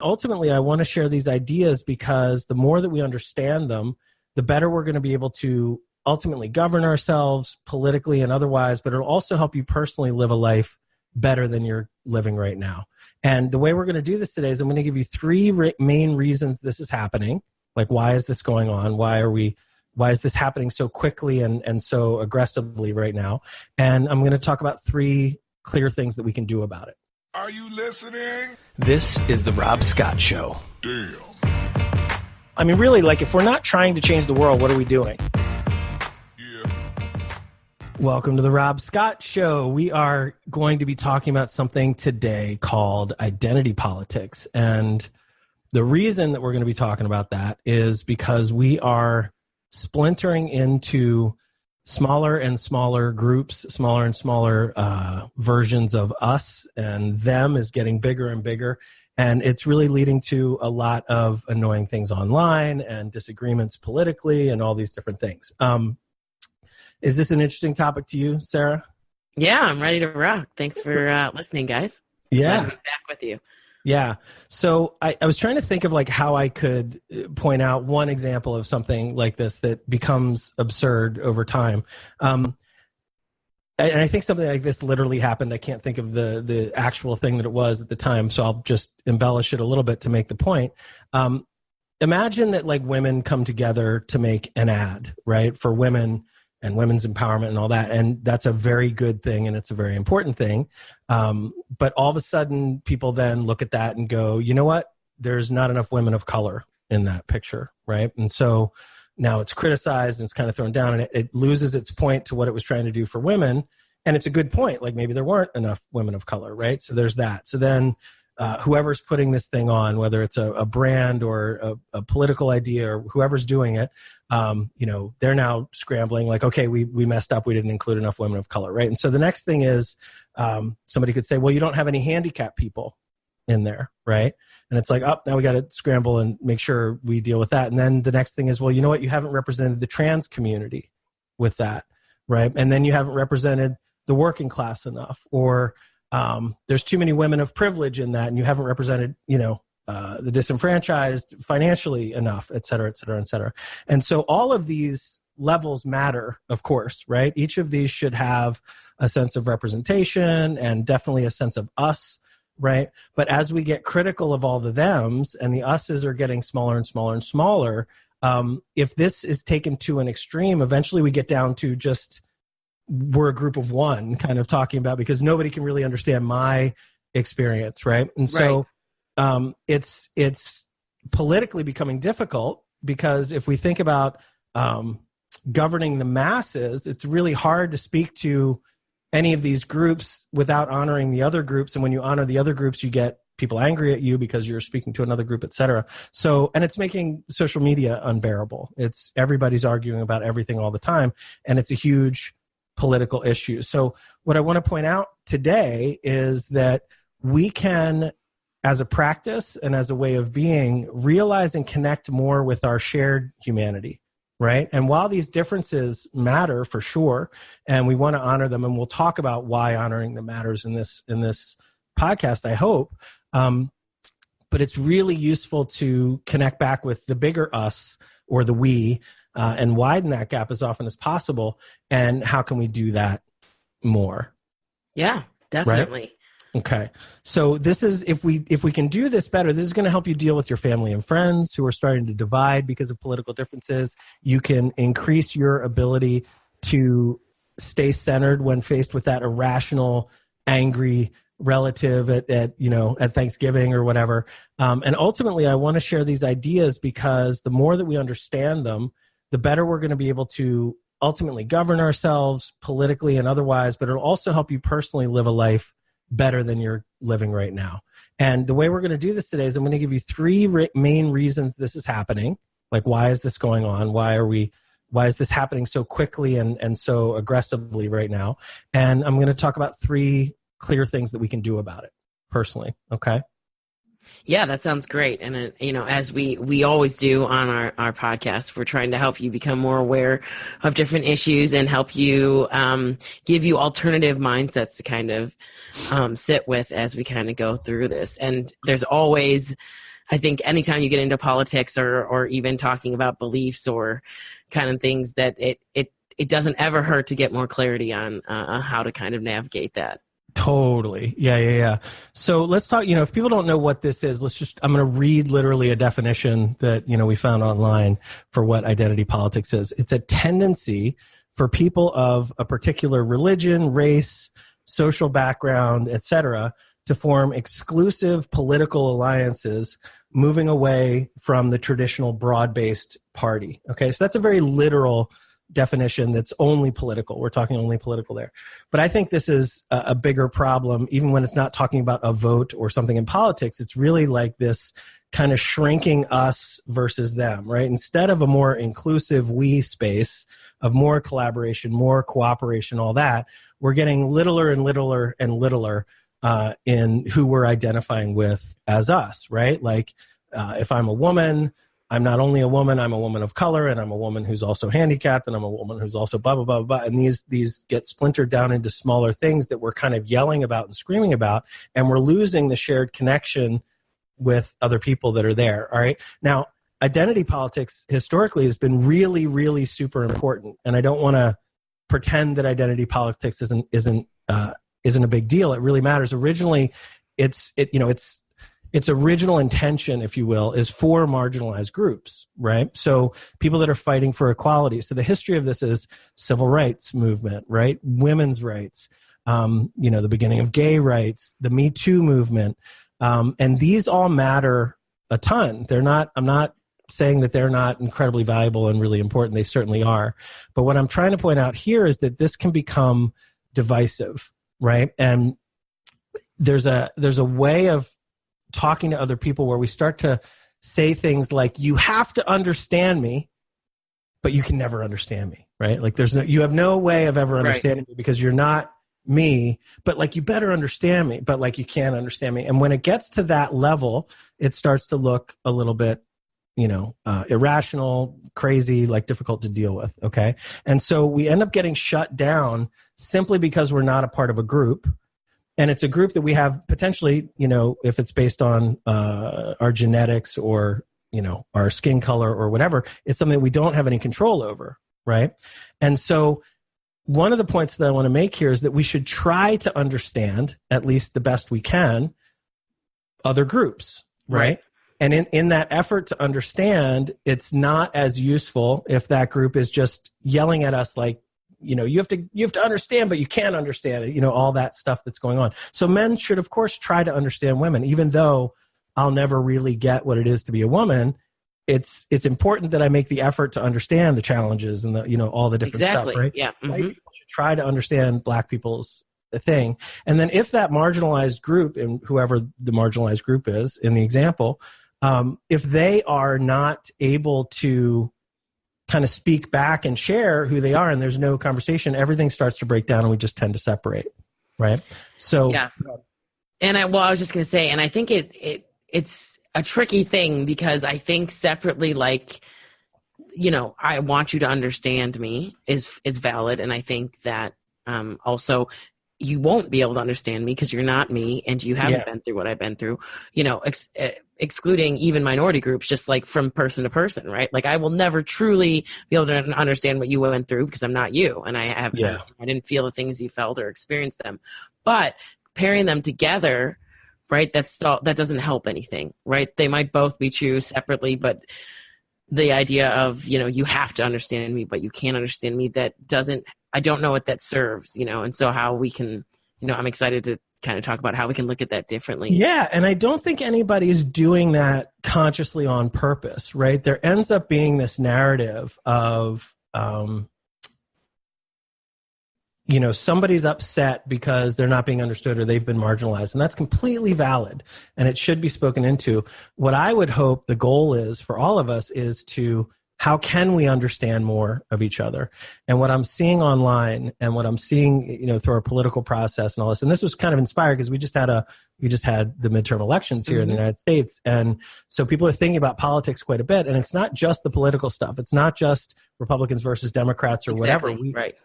ultimately, I want to share these ideas because the more that we understand them, the better we're going to be able to ultimately govern ourselves politically and otherwise, but it'll also help you personally live a life better than you're living right now. And the way we're going to do this today is I'm going to give you three main reasons this is happening. Like, why is this going on? Why is this happening so quickly and so aggressively right now? And I'm going to talk about three clear things that we can do about it. Are you listening? This is the Rob Scott Show. Damn. I mean, really, like, if we're not trying to change the world, what are we doing? Yeah. Welcome to the Rob Scott Show. We are going to be talking about something today called identity politics. And the reason that we're going to be talking about that is because we are splintering into smaller and smaller groups, smaller and smaller versions of us, and them is getting bigger and bigger. And it's really leading to a lot of annoying things online and disagreements politically and all these different things. Is this an interesting topic to you, Sarah? Yeah, I'm ready to rock. Thanks for listening, guys. Yeah. Glad to be back with you. Yeah. So I was trying to think of like how I could point out one example of something like this that becomes absurd over time. And I think something like this literally happened. I can't think of the actual thing that it was at the time, so I'll just embellish it a little bit to make the point. Imagine that like women come together to make an ad, right, for women and women's empowerment and all that. And that's a very good thing and it's a very important thing. But all of a sudden people then look at that and go, you know what? There's not enough women of color in that picture, right? And so now it's criticized and it's kind of thrown down and it loses its point to what it was trying to do for women. And it's a good point. Like maybe there weren't enough women of color, right? So there's that. So then whoever's putting this thing on, whether it's a brand or a political idea or whoever's doing it, they're now scrambling like, okay, we messed up. We didn't include enough women of color, right? And so the next thing is somebody could say, well, you don't have any handicapped people in there, right? And it's like, now we got to scramble and make sure we deal with that. And then the next thing is, well, you know what? You haven't represented the trans community with that, right? And then you haven't represented the working class enough, or there's too many women of privilege in that, and you haven't represented, the disenfranchised financially enough, et cetera, et cetera, et cetera. And so all of these levels matter, of course, right? Each of these should have a sense of representation and definitely a sense of us, right? But as we get critical of all the thems and the us's are getting smaller and smaller and smaller, if this is taken to an extreme, eventually we get down to just we're a group of one kind of talking about, because nobody can really understand my experience, right? And so it's politically becoming difficult, because if we think about governing the masses, it's really hard to speak to any of these groups without honoring the other groups. And when you honor the other groups, you get people angry at you because you're speaking to another group, et cetera. So, and it's making social media unbearable. Everybody's arguing about everything all the time, and it's a huge political issue. So what I want to point out today is that we can, as a practice and as a way of being, realize and connect more with our shared humanity, right? And while these differences matter for sure, and we want to honor them, and we'll talk about why honoring them matters in this podcast, I hope, but it's really useful to connect back with the bigger us, or the we, and widen that gap as often as possible. And how can we do that more? Yeah, definitely. Right? Okay. So this is, if we can do this better, this is going to help you deal with your family and friends who are starting to divide because of political differences. You can increase your ability to stay centered when faced with that irrational, angry relative at Thanksgiving or whatever. And ultimately, I want to share these ideas because the more that we understand them, the better we're going to be able to ultimately govern ourselves politically and otherwise, but it'll also help you personally live a life better than you're living right now. And the way we're going to do this today is I'm going to give you three main reasons this is happening. Like, why is this going on? Why is this happening so quickly and so aggressively right now? And I'm going to talk about three clear things that we can do about it personally. Okay. Yeah, that sounds great. And, as we always do on our podcast, we're trying to help you become more aware of different issues and help you give you alternative mindsets to kind of sit with as we kind of go through this. And there's always I think anytime you get into politics or even talking about beliefs or kind of things, that it doesn't ever hurt to get more clarity on how to kind of navigate that. Totally. Yeah. So let's talk, if people don't know what this is, I'm going to read literally a definition that, we found online for what identity politics is. It's a tendency for people of a particular religion, race, social background, etc., to form exclusive political alliances, moving away from the traditional broad-based party. Okay, so that's a very literal definition that's only political. We're talking only political there. But I think this is a bigger problem, even when it's not talking about a vote or something in politics. It's really like this kind of shrinking us versus them, right? Instead of a more inclusive we space of more collaboration, more cooperation, all that, we're getting littler and littler and littler in who we're identifying with as us, right? Like if I'm a woman, I'm not only a woman, I'm a woman of color, and I'm a woman who's also handicapped, and I'm a woman who's also blah, blah, blah, blah. And these get splintered down into smaller things that we're kind of yelling about and screaming about, and we're losing the shared connection with other people that are there, all right? Now, identity politics historically has been really, really super important, and I don't want to pretend that identity politics isn't a big deal. It really matters. Originally, its original intention, if you will, is for marginalized groups, right? So people that are fighting for equality. So the history of this is civil rights movement, right? Women's rights, the beginning of gay rights, the Me Too movement. And these all matter a ton. I'm not saying that they're not incredibly valuable and really important. They certainly are. But what I'm trying to point out here is that this can become divisive, right? And there's a way of talking to other people where we start to say things like, you have to understand me, but you can never understand me, right? Like you have no way of ever understanding me because you're not me, but like you better understand me, but like you can't understand me. And when it gets to that level, it starts to look a little bit, irrational, crazy, like difficult to deal with, okay? And so we end up getting shut down simply because we're not a part of a group. And it's a group that we have potentially, if it's based on our genetics or, our skin color or whatever, it's something that we don't have any control over, right? And so one of the points that I want to make here is that we should try to understand, at least the best we can, other groups, right? And in that effort to understand, it's not as useful if that group is just yelling at us like, you have to understand, but you can't understand it, all that stuff that's going on. So men should, of course, try to understand women, even though I'll never really get what it is to be a woman. It's important that I make the effort to understand the challenges and the, all the different stuff, right? Yeah. Mm-hmm. White people should try to understand Black people's thing. And then if that marginalized group, and whoever the marginalized group is in the example, if they are not able to kind of speak back and share who they are, and there's no conversation, everything starts to break down and we just tend to separate, right? So yeah. And I was just going to say, and I think it's a tricky thing because I think separately, like, I want you to understand me is valid, and I think that also you won't be able to understand me because you're not me and you haven't been through what I've been through, excluding even minority groups, just like from person to person, right? Like I will never truly be able to understand what you went through because I'm not you. And I didn't feel the things you felt or experienced them, but pairing them together, right? That doesn't help anything, right? They might both be true separately, but the idea of, you have to understand me, but you can't understand me, I don't know what that serves, and so how we can, I'm excited to kind of talk about how we can look at that differently. Yeah, and I don't think anybody's doing that consciously on purpose, right? There ends up being this narrative of, somebody's upset because they're not being understood or they've been marginalized, and that's completely valid, and it should be spoken into. What I would hope the goal is for all of us is to, how can we understand more of each other? And what I'm seeing online and what I'm seeing, through our political process and all this, and this was kind of inspired because we just had the midterm elections here in the United States. And so people are thinking about politics quite a bit, and it's not just the political stuff. It's not just Republicans versus Democrats or whatever.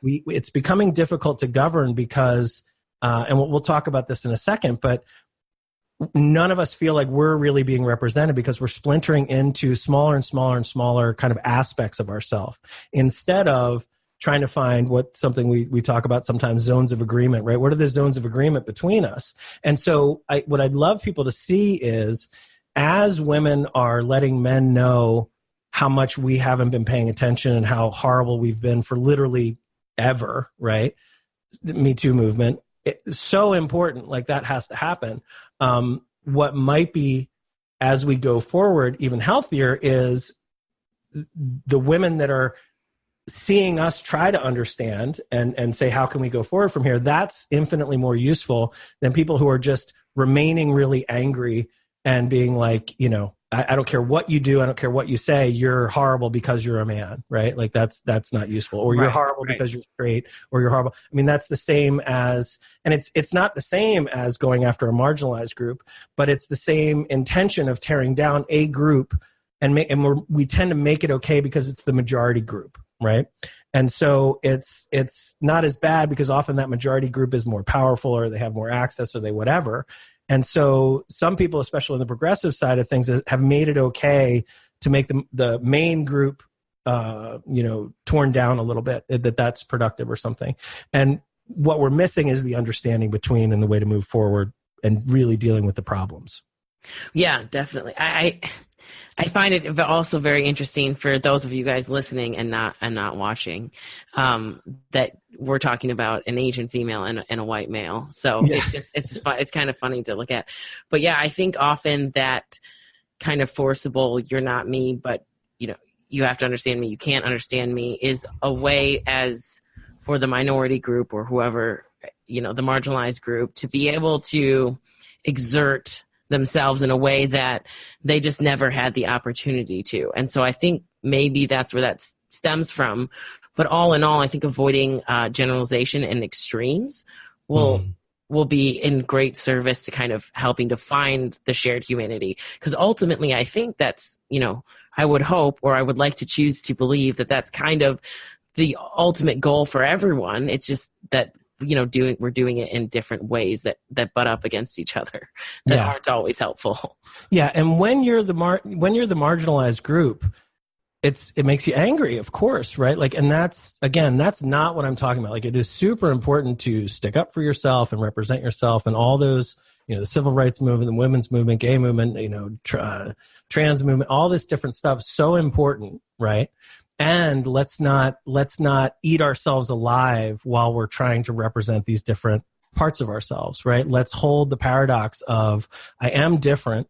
It's becoming difficult to govern because, and we'll talk about this in a second, but none of us feel like we're really being represented because we're splintering into smaller and smaller and smaller kind of aspects of ourselves instead of trying to find something we talk about sometimes, zones of agreement, right? What are the zones of agreement between us? And so what I'd love people to see is, as women are letting men know how much we haven't been paying attention and how horrible we've been for literally ever, right? The Me Too movement. It's so important, like that has to happen. What might be, as we go forward, even healthier is the women that are seeing us try to understand and say, how can we go forward from here? That's infinitely more useful than people who are just remaining really angry and being like, I don't care what you do. I don't care what you say. You're horrible because you're a man, right? Like that's not useful. Or you're horrible because you're straight, or you're horrible. I mean, that's the same as, and it's not the same as going after a marginalized group, but it's the same intention of tearing down a group, and we tend to make it okay because it's the majority group, right? And so it's not as bad because often that majority group is more powerful, or they have more access, or they whatever. And so some people, especially on the progressive side of things, have made it okay to make the main group, torn down a little bit, that's productive or something. And what we're missing is the understanding between and the way to move forward and really dealing with the problems. Yeah, definitely. I find it also very interesting for those of you guys listening and not watching, that we're talking about an Asian female and a white male. So yeah. It's kind of funny to look at. But yeah, I think often that kind of forcible, you're not me, but you have to understand me, you can't understand me, is a way as for the minority group or whoever, the marginalized group, to be able to exert themselves in a way that they just never had the opportunity to. And so I think maybe that's where that stems from. But all in all, I think avoiding generalization and extremes will be in great service to kind of helping to find the shared humanity. Because ultimately, I think that's, I would hope, or I would like to choose to believe that that's kind of the ultimate goal for everyone. It's just that we're doing it in different ways that butt up against each other that aren't always helpful. Yeah, and when you're the marginalized group, it makes you angry, of course, right? Like, and that's not what I'm talking about. Like, it is super important to stick up for yourself and represent yourself, and all those, the civil rights movement, the women's movement, gay movement, trans movement, all this different stuff, so important, right? And let's not eat ourselves alive while we're trying to represent these different parts of ourselves, right? Let's hold the paradox of, I am different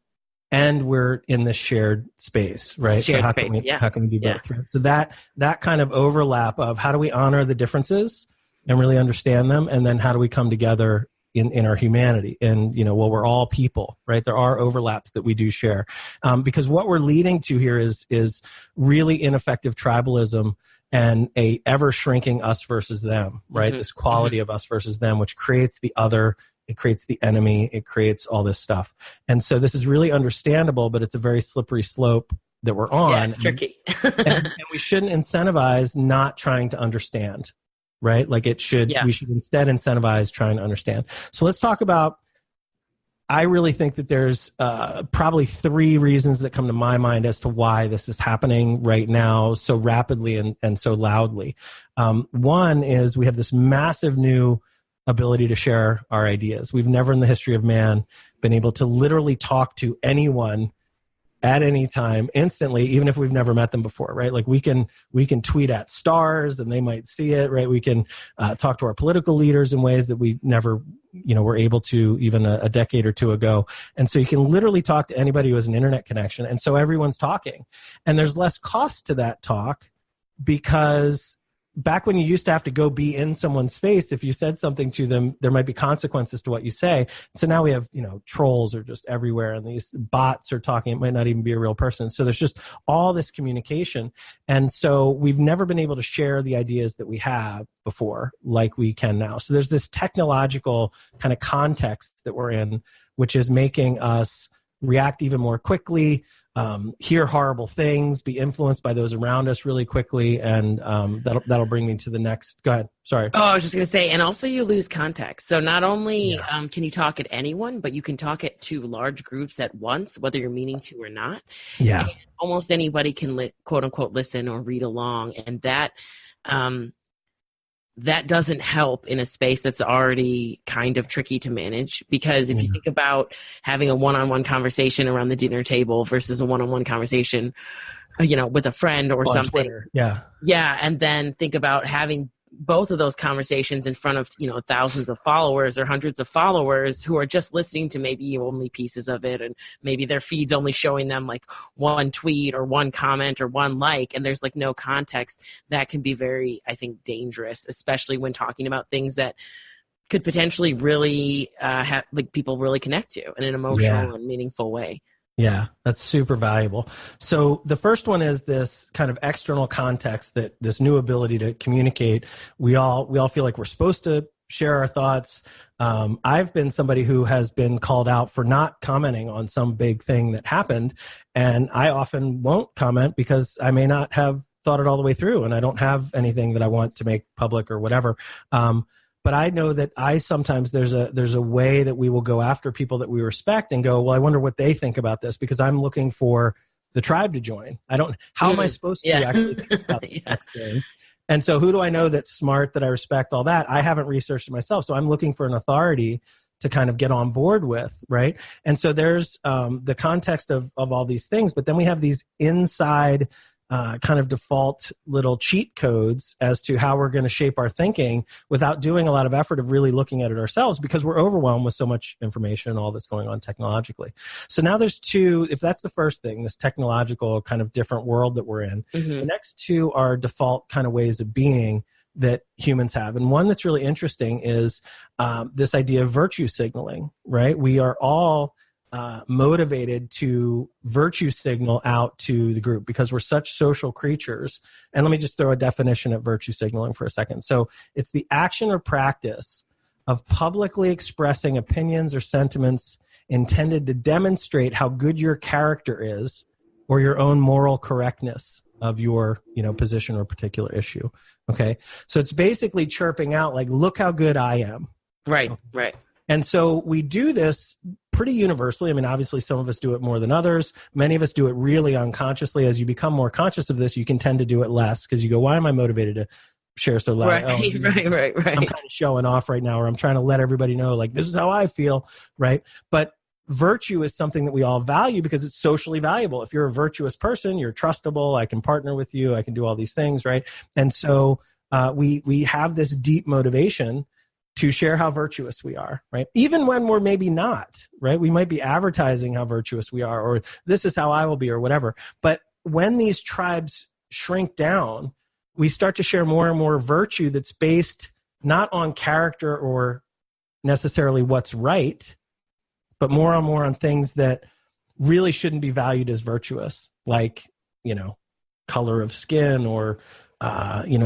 and we're in this shared space, right? Shared how space, how can we be both? Right? So that kind of overlap of how do we honor the differences and really understand them, and then how do we come together in our humanity, and we're all people, right? There are overlaps that we do share, because what we're leading to here is really ineffective tribalism and a ever shrinking us versus them, right? This quality of us versus them, which creates the other, it creates the enemy, it creates all this stuff. And so this is really understandable, but it's a very slippery slope that we're on. Yeah, it's tricky. and we shouldn't incentivize not trying to understand. Right? Like we should instead incentivize trying to understand. So let's talk about, I really think that there's probably 3 reasons that come to my mind as to why this is happening right now so rapidly and so loudly. One is we have this massive new ability to share our ideas. We've never in the history of man been able to literally talk to anyone at any time instantly, even if we've never met them before, right? Like we can tweet at stars and they might see it, right? We can talk to our political leaders in ways that we never, were able to even a decade or 2 ago. And so you can literally talk to anybody who has an internet connection. And so everyone's talking, and there's less cost to that talk, because back when you used to have to go be in someone's face, if you said something to them, there might be consequences to what you say. So now we have, trolls are just everywhere, and these bots are talking. It might not even be a real person. So there's just all this communication. And so we've never been able to share the ideas that we have before like we can now. So there's this technological kind of context that we're in, which is making us react even more quickly, hear horrible things, be influenced by those around us really quickly, and that'll bring me to the next. Go ahead. Sorry. Oh, I was just going to say, and also you lose context. So not only can you talk at anyone, but you can talk it to large groups at once, whether you're meaning to or not. Yeah. And almost anybody can quote unquote listen or read along, and that doesn't help in a space that's already kind of tricky to manage. Because if you think about having a one-on-one conversation around the dinner table versus a one-on-one conversation, with a friend or on something. Twitter. Yeah. Yeah. And then think about having both of those conversations in front of, thousands of followers or hundreds of followers who are just listening to maybe only pieces of it. And maybe their feed's only showing them like one tweet or one comment or one like, and there's like no context. That can be very, I think, dangerous, especially when talking about things that could potentially really have like people really connect to in an emotional and meaningful way. Yeah, that's super valuable. So the first one is this kind of external context, that this new ability to communicate. We all feel like we're supposed to share our thoughts. I've been somebody who has been called out for not commenting on some big thing that happened, and I often won't comment because I may not have thought it all the way through, and I don't have anything that I want to make public or whatever. But I know that sometimes there's a way that we will go after people that we respect and go, well, I wonder what they think about this, because I'm looking for the tribe to join. How am I supposed to actually think about the next thing? And so who do I know that's smart, that I respect, all that? I haven't researched it myself. So I'm looking for an authority to kind of get on board with, right? And so there's the context of all these things, but then we have these inside kind of default little cheat codes as to how we're going to shape our thinking without doing a lot of effort of really looking at it ourselves, because we're overwhelmed with so much information and all that's going on technologically. So now there's two, if that's the first thing, this technological kind of different world that we're in, the next two are default kind of ways of being that humans have. And one that's really interesting is this idea of virtue signaling, right? We are all motivated to virtue signal out to the group because we're such social creatures. And let me just throw a definition of virtue signaling for a second. So it's the action or practice of publicly expressing opinions or sentiments intended to demonstrate how good your character is or your own moral correctness of your, position or particular issue. Okay. So it's basically chirping out like, look how good I am. Right. Right. And so we do this pretty universally. I mean, obviously some of us do it more than others. Many of us do it really unconsciously. As you become more conscious of this, you can tend to do it less because you go, why am I motivated to share so loud? Right, right. I'm kind of showing off right now, or I'm trying to let everybody know, like, this is how I feel, right? But virtue is something that we all value because it's socially valuable. If you're a virtuous person, you're trustable, I can partner with you, I can do all these things, right? And so we have this deep motivation to share how virtuous we are, right? Even when we're maybe not, right? We might be advertising how virtuous we are, or this is how I will be, or whatever. But when these tribes shrink down, we start to share more and more virtue that's based not on character or necessarily what's right, but more and more on things that really shouldn't be valued as virtuous, like, color of skin or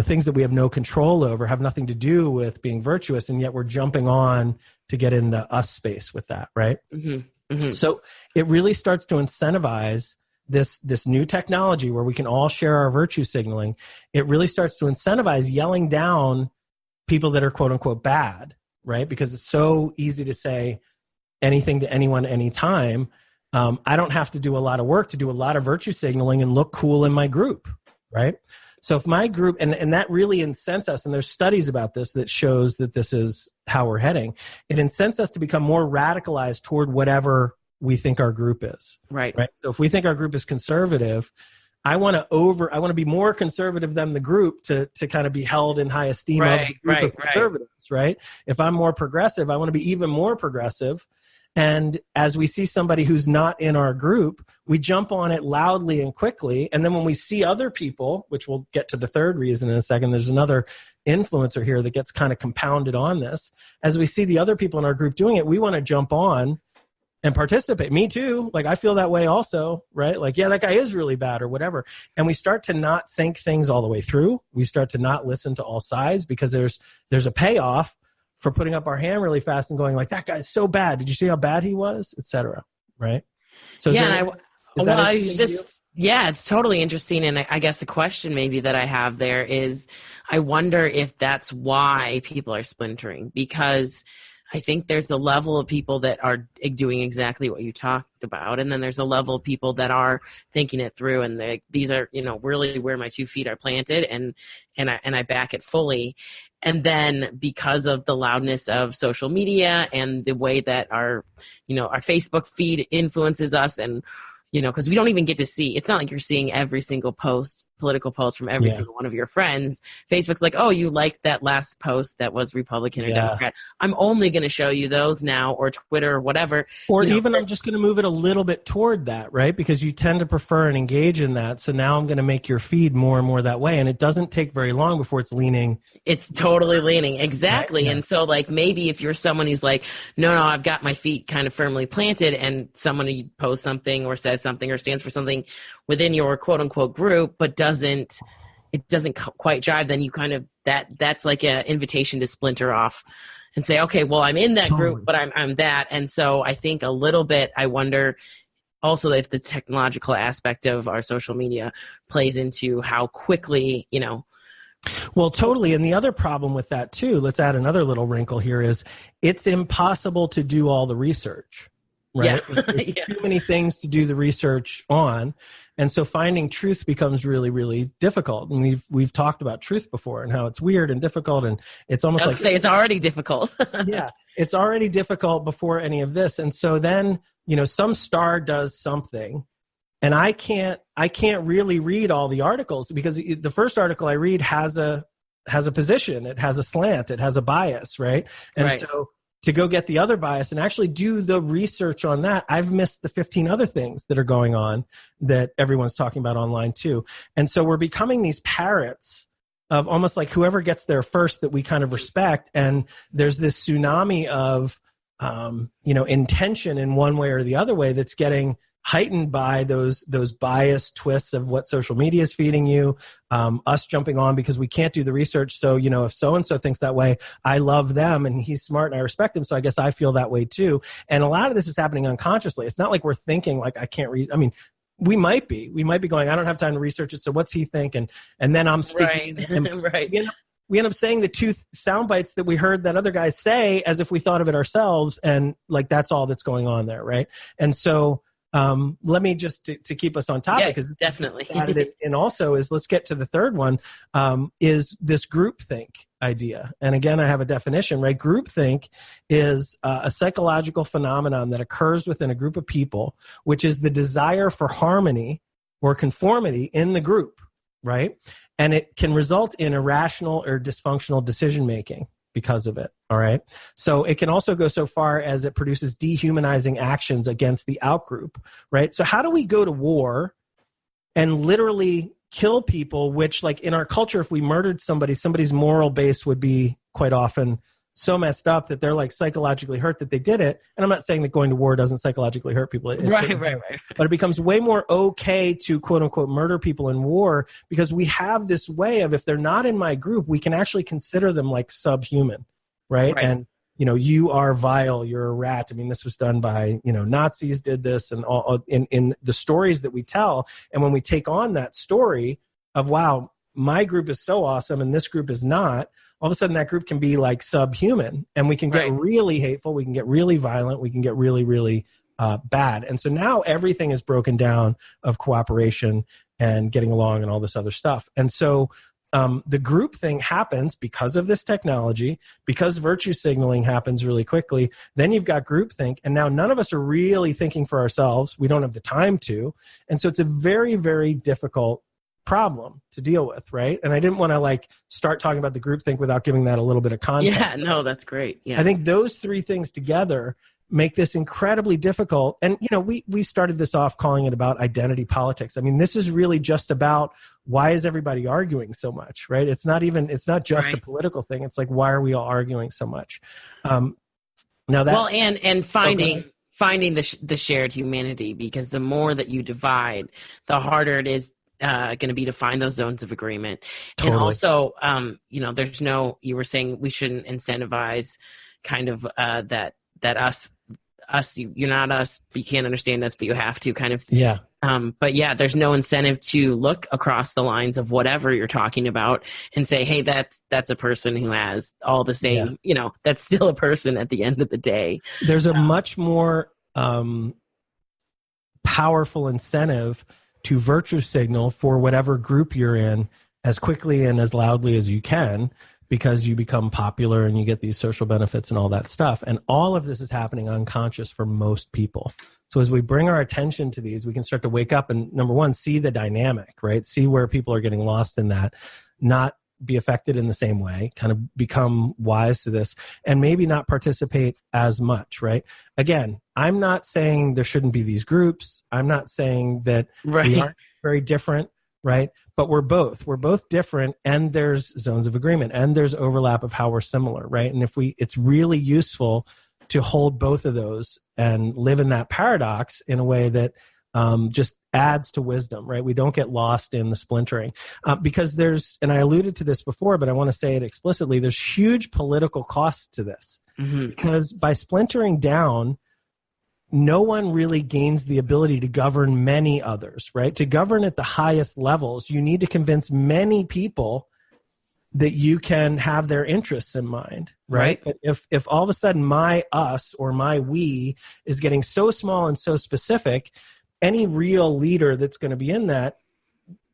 things that we have no control over, have nothing to do with being virtuous, and yet we're jumping on to get in the us space with that, right? So it really starts to incentivize this new technology where we can all share our virtue signaling. It really starts to incentivize yelling down people that are quote unquote bad, right? Because it's so easy to say anything to anyone anytime. I don't have to do a lot of work to do a lot of virtue signaling and look cool in my group, right? So if my group, and that really incents us, and there's studies about this that shows that this is how we're heading, it incents us to become more radicalized toward whatever we think our group is. Right. So if we think our group is conservative, I want to be more conservative than the group to kind of be held in high esteem of the group of conservatives, right? If I'm more progressive, I want to be even more progressive. And as we see somebody who's not in our group, we jump on it loudly and quickly. And then when we see other people, which we'll get to the third reason in a second, there's another influencer here that gets kind of compounded on this. As we see the other people in our group doing it, we want to jump on and participate. Me too. Like, I feel that way also, right? Like, yeah, that guy is really bad or whatever. And we start to not think things all the way through. We start to not listen to all sides because there's a payoff for putting up our hand really fast and going like, that guy's so bad. Did you see how bad he was? Et cetera. Right. So Is Well, that I was interesting to you? just, yeah, it's totally interesting. And I guess the question maybe that I have there is I wonder if that's why people are splintering, because I think there's a level of people that are doing exactly what you talked about. And then there's a level of people that are thinking it through. And these are, really where my 2 feet are planted, and I back it fully. And then because of the loudness of social media and the way that our Facebook feed influences us, and because we don't even get to see, it's not like you're seeing every single political post from every single one of your friends. Facebook's like, oh, you liked that last post that was Republican or Democrat. I'm only going to show you those now, or Twitter or whatever. Or even I'm just going to move it a little bit toward that, right? Because you tend to prefer and engage in that. So now I'm going to make your feed more and more that way. And it doesn't take very long before it's leaning. It's totally leaning. Exactly. Right? Yeah. And so like maybe if you're someone who's like, no, I've got my feet kind of firmly planted, and someone who posts something or says something or stands for something within your quote unquote group, but it doesn't quite jive, then you kind of, that's like an invitation to splinter off and say, okay, well, I'm in that group, but I'm that. And so I think a little bit, I wonder also if the technological aspect of our social media plays into how quickly, Well, totally. And the other problem with that too, let's add another little wrinkle here, is it's impossible to do all the research, right? Yeah. There's too many things to do the research on. And so finding truth becomes really, really difficult. And we've talked about truth before and how it's weird and difficult. And it's almost like, say it's already difficult. yeah, it's already difficult before any of this. And so then, some star does something, and I can't really read all the articles, because the first article I read has a position, it has a slant, it has a bias, right? And so to go get the other bias and actually do the research on that, I've missed the 15 other things that are going on that everyone's talking about online too. And so we're becoming these parrots of almost like whoever gets there first that we kind of respect. And there's this tsunami of, intention in one way or the other way that's getting heightened by those bias twists of what social media is feeding you, us jumping on because we can't do the research. So, if so-and-so thinks that way, I love them and he's smart and I respect him, so I guess I feel that way too. And a lot of this is happening unconsciously. It's not like we're thinking like, I can't read. I mean, we might be going, I don't have time to research it, so what's he think? And then I'm speaking. Right. We end up saying the two sound bites that we heard that other guys say as if we thought of it ourselves. And like, that's all that's going on there. Right. And so, let me just to keep us on topic, because definitely added it in also, is let's get to the third one, is this groupthink idea. And again, I have a definition, right? Groupthink is a psychological phenomenon that occurs within a group of people, which is the desire for harmony or conformity in the group, right? And it can result in irrational or dysfunctional decision making because of it. All right. So it can also go so far as it produces dehumanizing actions against the outgroup, right? So how do we go to war and literally kill people, which, like, in our culture, if we murdered somebody's moral base would be quite often so messed up that they're like psychologically hurt that they did it. And I'm not saying that going to war doesn't psychologically hurt people. Right. But it becomes way more okay to quote unquote murder people in war, because we have this way of, if they're not in my group, we can actually consider them like subhuman, right? And, you are vile, you're a rat. I mean, this was done by, Nazis did this, and all in the stories that we tell. And when we take on that story of, wow, my group is so awesome and this group is not, all of a sudden that group can be like subhuman, and we can get really hateful, we can get really violent, we can get really, really bad. And so now everything is broken down of cooperation and getting along and all this other stuff. And so the group thing happens because of this technology, because virtue signaling happens really quickly. Then you've got groupthink, and now none of us are really thinking for ourselves. We don't have the time to. And so it's a very, very difficult problem to deal with, right? And I didn't want to start talking about the groupthink without giving that a little bit of context. Yeah, no, that's great. Yeah, I think those three things together make this incredibly difficult. And we started this off calling it about identity politics. I mean, this is really just about, why is everybody arguing so much, right? It's not just a political thing. It's like, why are we all arguing so much? Now that's and finding the shared humanity, because the more that you divide, the harder it is going to be to find those zones of agreement. Totally. And also, you were saying we shouldn't incentivize kind of that us, you're not us, but you can't understand us, but you have to kind of But yeah, there's no incentive to look across the lines of whatever you're talking about and say, hey, that's a person who has all the same, that's still a person at the end of the day. There's a much more powerful incentive to virtue signal for whatever group you're in as quickly and as loudly as you can, because you become popular and you get these social benefits and all that stuff. And all of this is happening unconscious for most people. So as we bring our attention to these, we can start to wake up and, number one, see the dynamic, right? See where people are getting lost in that, not be affected in the same way, kind of become wise to this, and maybe not participate as much, right? Again, I'm not saying there shouldn't be these groups. I'm not saying that we aren't very different, right? But we're both different, and there's zones of agreement, and there's overlap of how we're similar, right? And it's really useful to hold both of those and live in that paradox in a way that just adds to wisdom, right? We don't get lost in the splintering because and I alluded to this before, but I want to say it explicitly, there's huge political costs to this because by splintering down, no one really gains the ability to govern many others, right? To govern at the highest levels, you need to convince many people that you can have their interests in mind, right? But if all of a sudden my us or my we is getting so small and so specific, any real leader that's going to be in that,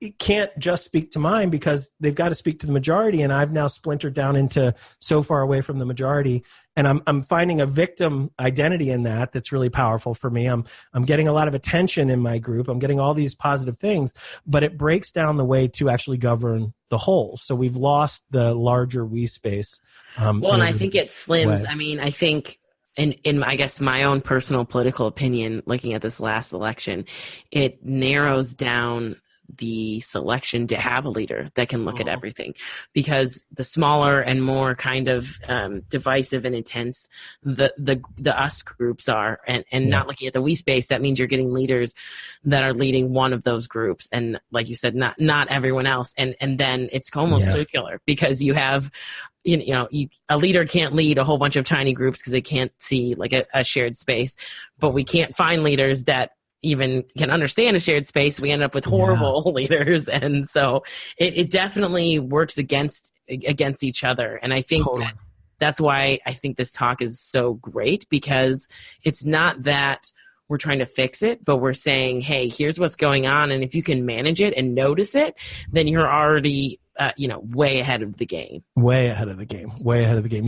it can't just speak to mine because they've got to speak to the majority, and I've now splintered down into so far away from the majority, and I'm finding a victim identity in that that's really powerful for me. I'm getting a lot of attention in my group. I'm getting all these positive things, but it breaks down the way to actually govern the whole. So we've lost the larger we space. And I think it slims. I mean, I think in I guess my own personal political opinion, looking at this last election, it narrows down the selection to have a leader that can look at everything, because the smaller and more kind of divisive and intense the us groups are, and not looking at the we space, that means you're getting leaders that are leading one of those groups, and like you said, not everyone else, and then it's almost circular, because you have a leader can't lead a whole bunch of tiny groups because they can't see like a shared space, but we can't find leaders that even can understand a shared space. We end up with horrible leaders, and so it definitely works against each other. And I think that's why I think this talk is so great, because it's not that we're trying to fix it, but we're saying, hey, here's what's going on, and if you can manage it and notice it, then you're already way ahead of the game. Way ahead of the game.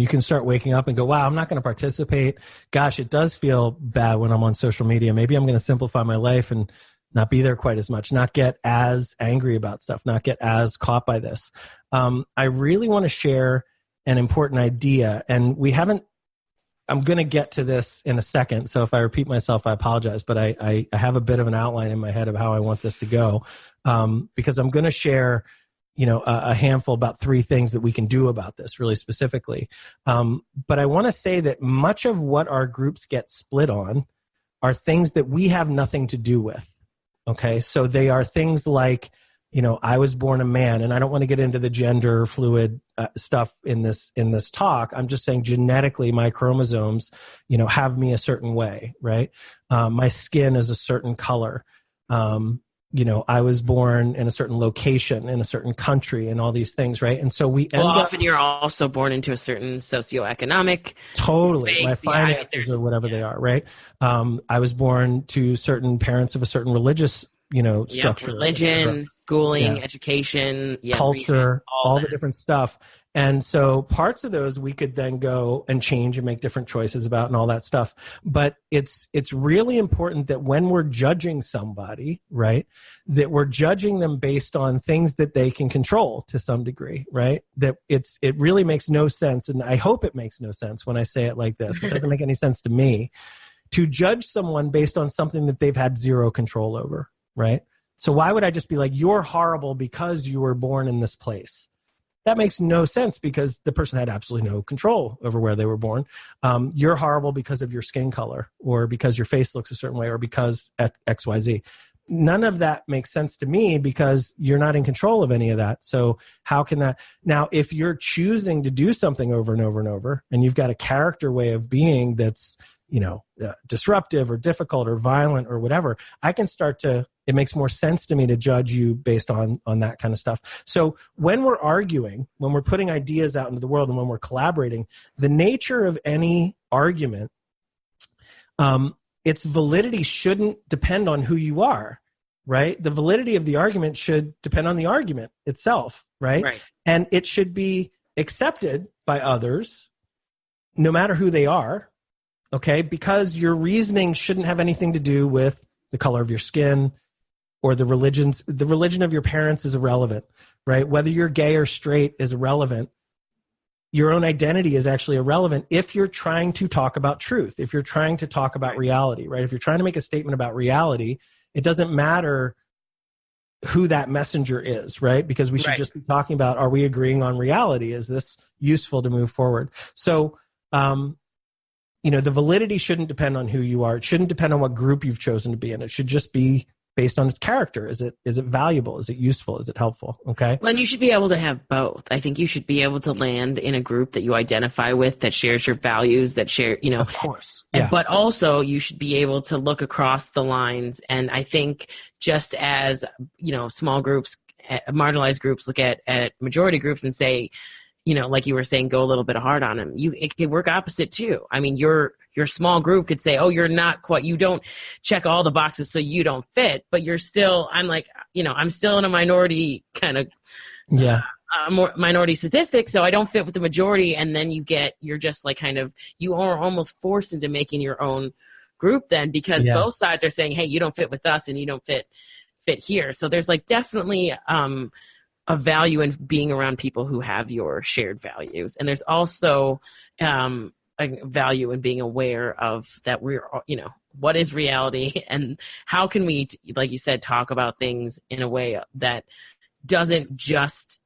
You can start waking up and go, wow, I'm not going to participate. Gosh, it does feel bad when I'm on social media. Maybe I'm going to simplify my life and not be there quite as much, not get as angry about stuff, not get as caught by this. I really want to share an important idea, and I'm going to get to this in a second. So if I repeat myself, I apologize, but I have a bit of an outline in my head of how I want this to go, because I'm going to share a handful, about 3 things that we can do about this really specifically. But I want to say that much of what our groups get split on are things that we have nothing to do with. Okay. So they are things like, I was born a man, and I don't want to get into the gender fluid stuff in this talk. I'm just saying genetically my chromosomes, have me a certain way, right? My skin is a certain color. I was born in a certain location, in a certain country, and all these things, right? And so we end up... often you're also born into a certain socioeconomic space. My finances or whatever they are, right? I was born to certain parents of a certain religious, structure. Religion, schooling, education, culture, region, all the different stuff. And so parts of those we could then go and change and make different choices about and all that stuff. But it's really important that when we're judging somebody, right, that we're judging them based on things that they can control to some degree, right? That it really makes no sense. And I hope it makes no sense when I say it like this. It doesn't make any sense to me to judge someone based on something that they've had zero control over, right? So why would I just be like, you're horrible because you were born in this place? That makes no sense, because the person had absolutely no control over where they were born. You're horrible because of your skin color, or because your face looks a certain way, or because XYZ. None of that makes sense to me, because you're not in control of any of that. So how can that... Now, if you're choosing to do something over and over and over, and you've got a character way of being that's, disruptive or difficult or violent or whatever, I can it makes more sense to me to judge you based on that kind of stuff. So when we're arguing, when we're putting ideas out into the world and when we're collaborating, the nature of any argument, its validity shouldn't depend on who you are, right? The validity of the argument should depend on the argument itself, right? And it should be accepted by others, no matter who they are, okay? Because your reasoning shouldn't have anything to do with the color of your skin or the religion of your parents is irrelevant, right? Whether you're gay or straight is irrelevant. Your own identity is actually irrelevant if you're trying to talk about truth, if you're trying to talk about reality, right? If you're trying to make a statement about reality, it doesn't matter who that messenger is, right? Because we should just be talking about, are we agreeing on reality? Is this useful to move forward? So, the validity shouldn't depend on who you are. It shouldn't depend on what group you've chosen to be in. It should just be based on its character. Is it valuable? Is it useful? Is it helpful? Okay. Well, and you should be able to have both. I think you should be able to land in a group that you identify with, that shares your values, that share, Of course. Yeah. But also you should be able to look across the lines. And I think just as, small groups, marginalized groups look at majority groups and say, like you were saying, go a little bit hard on them. It could work opposite too. I mean, your small group could say, oh, you're not quite, you don't check all the boxes, so you don't fit, but you're still, I'm still in a minority kind of, more minority statistic, so I don't fit with the majority. And then you're just like you are almost forced into making your own group then, because both sides are saying, hey, you don't fit with us and you don't fit here. So there's definitely, a value in being around people who have your shared values. And there's also a value in being aware of that what is reality and how can we, like you said, talk about things in a way that doesn't just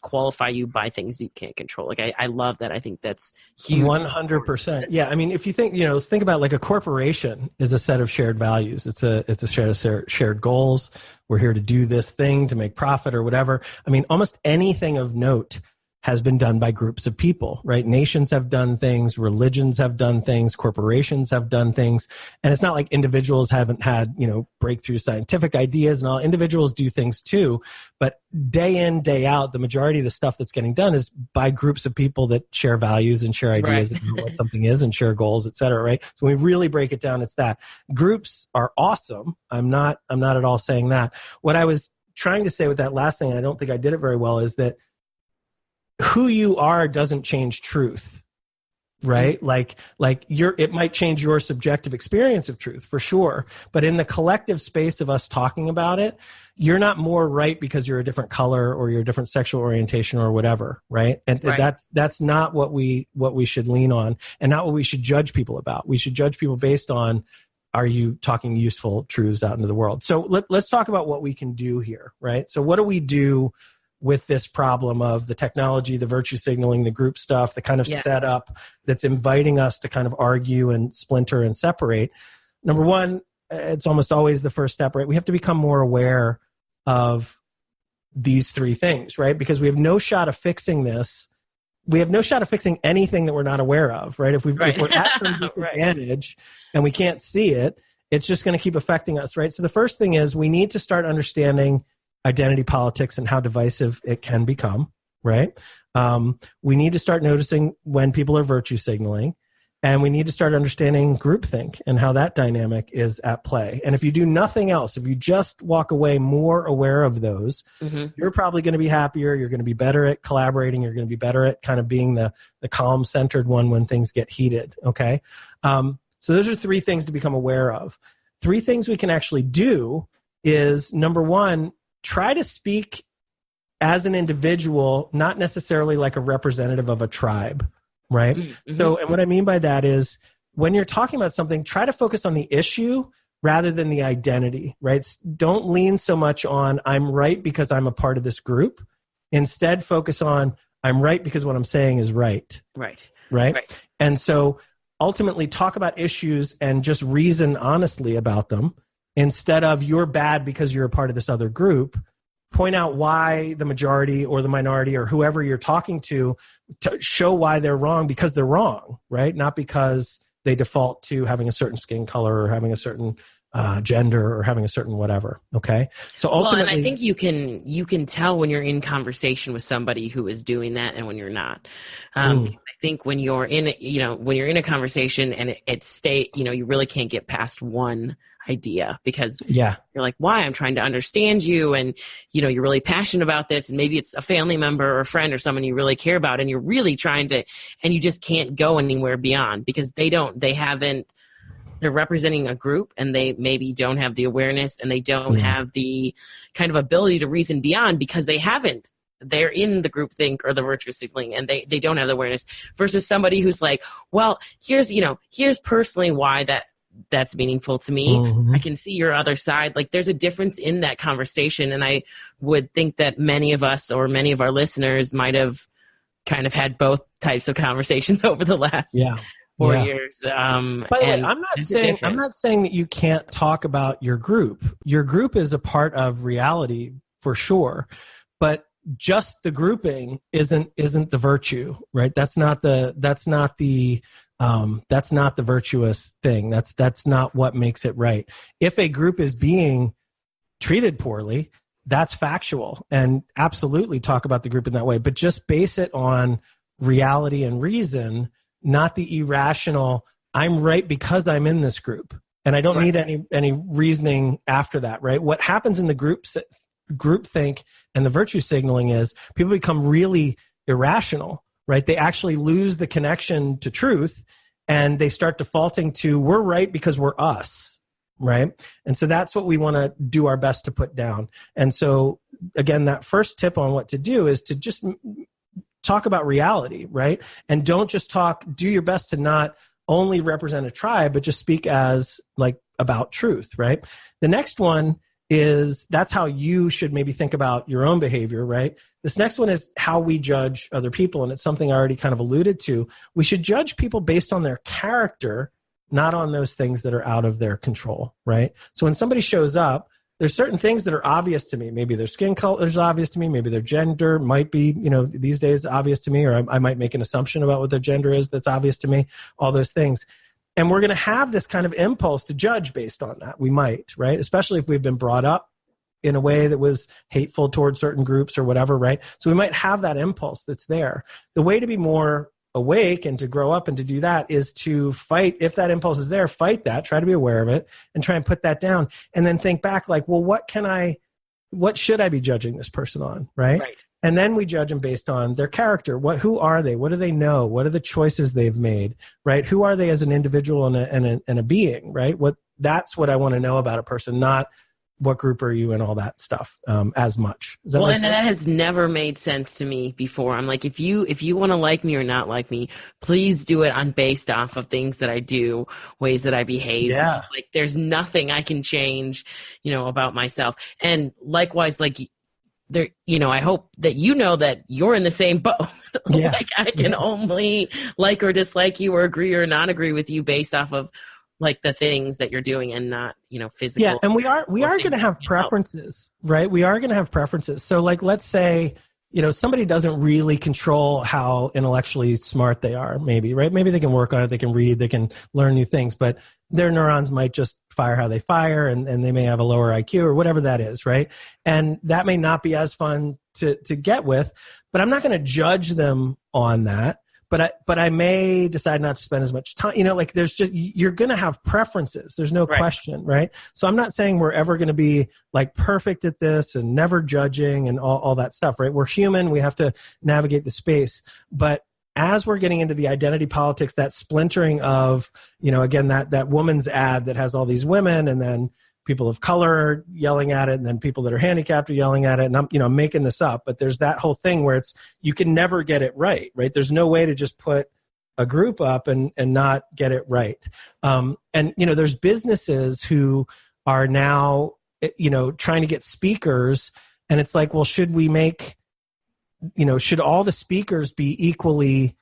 qualify you by things you can't control. I love that. I think that's huge. 100%. Yeah. I mean, if you think, let's think about a corporation is a set of shared values. It's a set of shared goals. We're here to do this thing to make profit or whatever. I mean, almost anything of note has been done by groups of people, right? Nations have done things, religions have done things, corporations have done things. And it's not like individuals haven't had, breakthrough scientific ideas and all. Individuals do things too, but day in, day out, the majority of the stuff that's getting done is by groups of people that share values and share ideas of what something is and share goals, et cetera, right? So when we really break it down, it's that. Groups are awesome. I'm not at all saying that. What I was trying to say with that last thing, I don't think I did it very well, is that who you are doesn't change truth, right? It might change your subjective experience of truth for sure, but in the collective space of us talking about it, you're not more right because you're a different color or you're a different sexual orientation or whatever, right? And that's not what we should lean on, and not what we should judge people about. We should judge people based on, are you talking useful truths out into the world? So let's talk about what we can do here, right? So what do we do with this problem of the technology, the virtue signaling, the group stuff, the kind of setup that's inviting us to kind of argue and splinter and separate? Number one, it's almost always the first step, right? We have to become more aware of these three things, right? Because we have no shot of fixing this. We have no shot of fixing anything that we're not aware of, right? If we're at some disadvantage and we can't see it, it's just going to keep affecting us, right? So the first thing is we need to start understanding identity politics and how divisive it can become, right? We need to start noticing when people are virtue signaling, and we need to start understanding groupthink and how that dynamic is at play. And if you do nothing else, if you just walk away more aware of those, you're probably going to be happier. You're going to be better at collaborating. You're going to be better at kind of being the calm, centered one when things get heated, okay? So those are three things to become aware of. Three things we can actually do is, number one, try to speak as an individual, not necessarily like a representative of a tribe, right? So, and what I mean by that is when you're talking about something, try to focus on the issue rather than the identity, right? Don't lean so much on, I'm right because I'm a part of this group. Instead, focus on, I'm right because what I'm saying is right. Right. And so ultimately talk about issues and just reason honestly about them, instead of you're bad because you're a part of this other group. Point out why the majority or the minority or whoever you're talking to show why they're wrong because they're wrong, right? Not because they default to having a certain skin color or having a certain gender or having a certain whatever. Okay. So ultimately, and I think you can tell when you're in conversation with somebody who is doing that and when you're not. I think when you're in, when you're in a conversation and you really can't get past one idea because you're like, why? I'm trying to understand you. And, you're really passionate about this. And maybe it's a family member or a friend or someone you really care about. And you're really trying to, and you just can't go anywhere beyond because they're representing a group and they maybe don't have the awareness and they don't have the kind of ability to reason beyond because they're in the group think or the virtue signaling and they don't have the awareness versus somebody who's like, well, here's personally why that's meaningful to me. I can see your other side. Like there's a difference in that conversation. And I would think that many of us or many of our listeners might have kind of had both types of conversations over the last 4 years. By the way, I'm not saying that you can't talk about your group. Your group is a part of reality for sure, but just the grouping isn't the virtue, right? That's not the virtuous thing. That's not what makes it right. If a group is being treated poorly, that's factual, and absolutely talk about the group in that way, but just base it on reality and reason, not the irrational, I'm right because I'm in this group and I don't need any reasoning after that, right? What happens in the group think and the virtue signaling is people become really irrational, right? They actually lose the connection to truth and they start defaulting to we're right because we're us, right? And so that's what we want to do our best to put down. And so again, that first tip on what to do is to just talk about reality, right? And don't just do your best to not only represent a tribe, but just speak as like about truth, right? The next one is that's how you should maybe think about your own behavior, right? This next one is how we judge other people. And it's something I already kind of alluded to. We should judge people based on their character, not on those things that are out of their control, right? So when somebody shows up, there's certain things that are obvious to me. Maybe their skin color is obvious to me. Maybe their gender might be, these days obvious to me, or I might make an assumption about what their gender is that's obvious to me, all those things. And we're going to have this kind of impulse to judge based on that. We might, right? Especially if we've been brought up in a way that was hateful towards certain groups or whatever, right? So we might have that impulse that's there. The way to be more awake and to grow up and to do that is to fight. If that impulse is there, fight that, try to be aware of it and try and put that down. And then think back like, well, what should I be judging this person on? Right. And then we judge them based on their character. Who are they? What do they know? What are the choices they've made? Right. Who are they as an individual and a being? Right. That's what I want to know about a person, not what group are you and all that stuff as much. And that has never made sense to me before. I'm like, if you want to like me or not like me, please do it based off of things that I do, ways that I behave. Yeah. Like there's nothing I can change, about myself. And likewise, like there, I hope that that you're in the same boat. Like I can only like or dislike you or agree or not agree with you based off of like the things that you're doing and not, physical. Yeah. And we are going to have preferences, right? We are going to have preferences. So like, let's say, somebody doesn't really control how intellectually smart they are, maybe, right? Maybe they can work on it. They can read, they can learn new things, but their neurons might just fire how they fire and they may have a lower IQ or whatever that is, right? And that may not be as fun to get with, but I'm not going to judge them on that. But I may decide not to spend as much time, like you're going to have preferences. There's no question, right? So I'm not saying we're ever going to be like perfect at this and never judging and all that stuff, right? We're human. We have to navigate the space. But as we're getting into the identity politics, that splintering of, again, that woman's ad that has all these women and then people of color yelling at it, and then people that are handicapped are yelling at it. And I'm making this up, but there's that whole thing where you can never get it right? There's no way to just put a group up and not get it right. And there's businesses who are now, trying to get speakers, and it's like, well, should we make, should all the speakers be equally,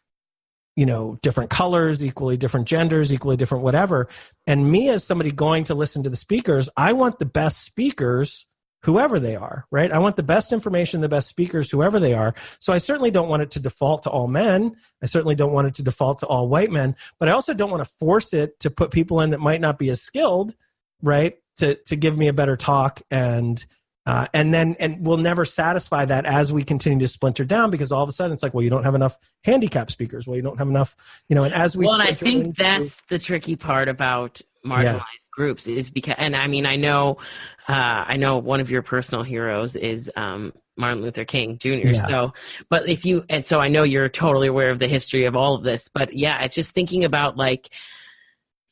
different colors, equally different genders, equally different whatever. And me as somebody going to listen to the speakers, I want the best speakers whoever they are, right? I want the best information, the best speakers, whoever they are. So I certainly don't want it to default to all men. I certainly don't want it to default to all white men, but I also don't want to force it to put people in that might not be as skilled, right? To give me a better talk, and we'll never satisfy that as we continue to splinter down, because all of a sudden it's like, well, you don't have enough handicap speakers. Well, you don't have enough, and as we, well, and I think that's the tricky part about marginalized groups is because, and I mean, I know one of your personal heroes is Martin Luther King Jr. Yeah. So, but so I know you're totally aware of the history of all of this, but yeah, it's just thinking about like,